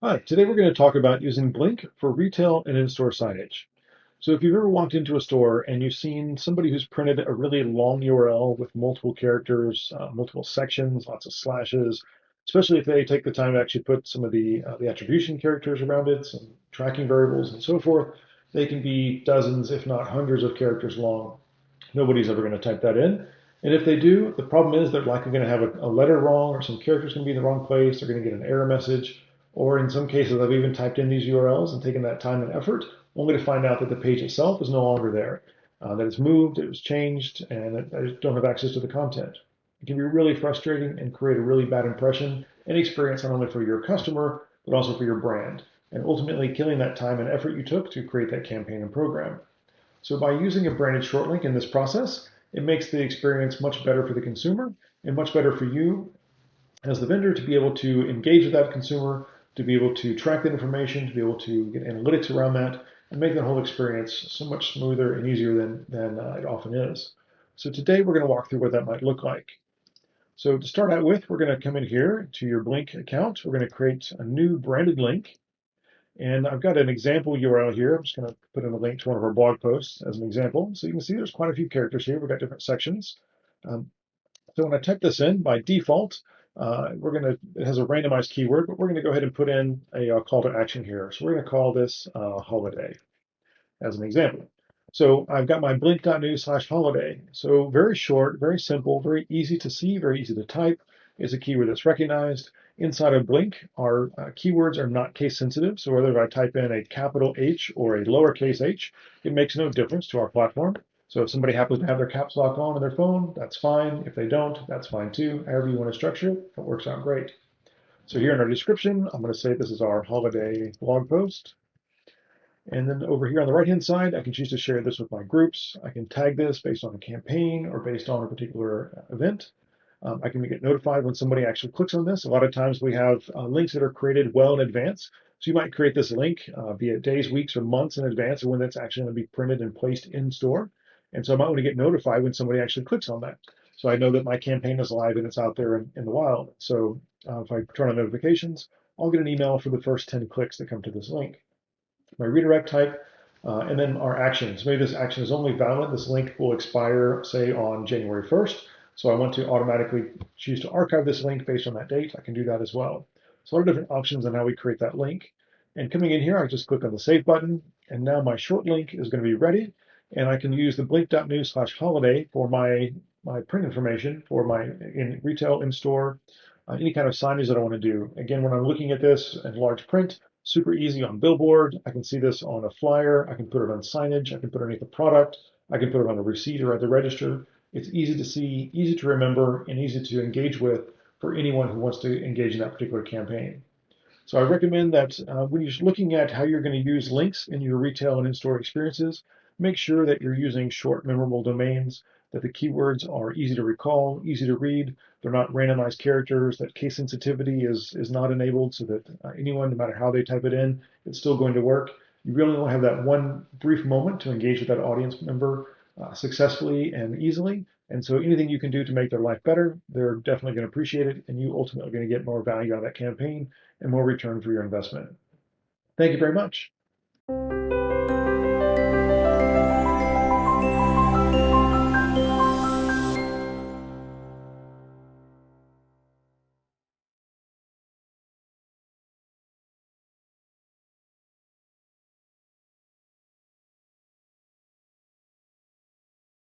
Hi, today we're going to talk about using BL.INK for retail and in-store signage. So if you've ever walked into a store and you've seen somebody who's printed a really long URL with multiple characters, multiple sections, lots of slashes, especially if they take the time to actually put some of the attribution characters around it, some tracking variables and so forth, they can be dozens, if not hundreds of characters long. Nobody's ever going to type that in. And if they do, the problem is they're likely going to have a letter wrong or some character's going to be in the wrong place. They're going to get an error message. Or in some cases, I've even typed in these URLs and taken that time and effort only to find out that the page itself is no longer there, that it's moved, it was changed, and that I just don't have access to the content. It can be really frustrating and create a really bad impression and experience not only for your customer, but also for your brand, and ultimately killing that time and effort you took to create that campaign and program. So by using a branded short link in this process, it makes the experience much better for the consumer and much better for you as the vendor to be able to engage with that consumer, to be able to track that information, to be able to get analytics around that, and make that whole experience so much smoother and easier than it often is. So today we're going to walk through what that might look like. So to start out with, we're going to come in here to your BL.INK account. We're going to create a new branded link. And I've got an example URL here. I'm just going to put in a link to one of our blog posts as an example. So you can see there's quite a few characters here. We've got different sections. Um, so when I type this in, by default, it has a randomized keyword, but we're going to go ahead and put in a call to action here. So we're going to call this holiday as an example. So I've got my blink.news/holiday. So very short, very simple, very easy to see, very easy to type. Is a keyword that's recognized. Inside of BL.INK, our keywords are not case sensitive. So whether I type in a capital H or a lowercase h, it makes no difference to our platform. So if somebody happens to have their caps lock on their phone, that's fine. If they don't, that's fine too. However you want to structure it, it works out great. So here in our description, I'm going to say this is our holiday blog post. And then over here on the right-hand side, I can choose to share this with my groups. I can tag this based on a campaign or based on a particular event. I can get notified when somebody actually clicks on this. A lot of times we have links that are created well in advance. So you might create this link, be it days, weeks, or months in advance of when that's actually going to be printed and placed in store. And so I might want to get notified when somebody actually clicks on that. So I know that my campaign is live and it's out there in the wild. So if I turn on notifications, I'll get an email for the first 10 clicks that come to this link. My redirect type, and then our actions. Maybe this action is only valid. This link will expire, say, on January 1st. So I want to automatically choose to archive this link based on that date. I can do that as well. So a lot of different options on how we create that link. And coming in here, I just click on the Save button, and now my short link is going to be ready. And I can use the blink.news/holiday for my print information for my in retail, in store, any kind of signage that I want to do. Again, when I'm looking at this in large print, super easy on billboard. I can see this on a flyer. I can put it on signage. I can put it underneath the product. I can put it on a receipt or at the register. It's easy to see, easy to remember, and easy to engage with for anyone who wants to engage in that particular campaign. So I recommend that when you're looking at how you're going to use links in your retail and in-store experiences, make sure that you're using short, memorable domains, that the keywords are easy to recall, easy to read. They're not randomized characters, that case sensitivity is not enabled so that anyone, no matter how they type it in, it's still going to work. You really only have that one brief moment to engage with that audience member successfully and easily. And so anything you can do to make their life better, they're definitely going to appreciate it, and you ultimately are going to get more value out of that campaign and more return for your investment. Thank you very much.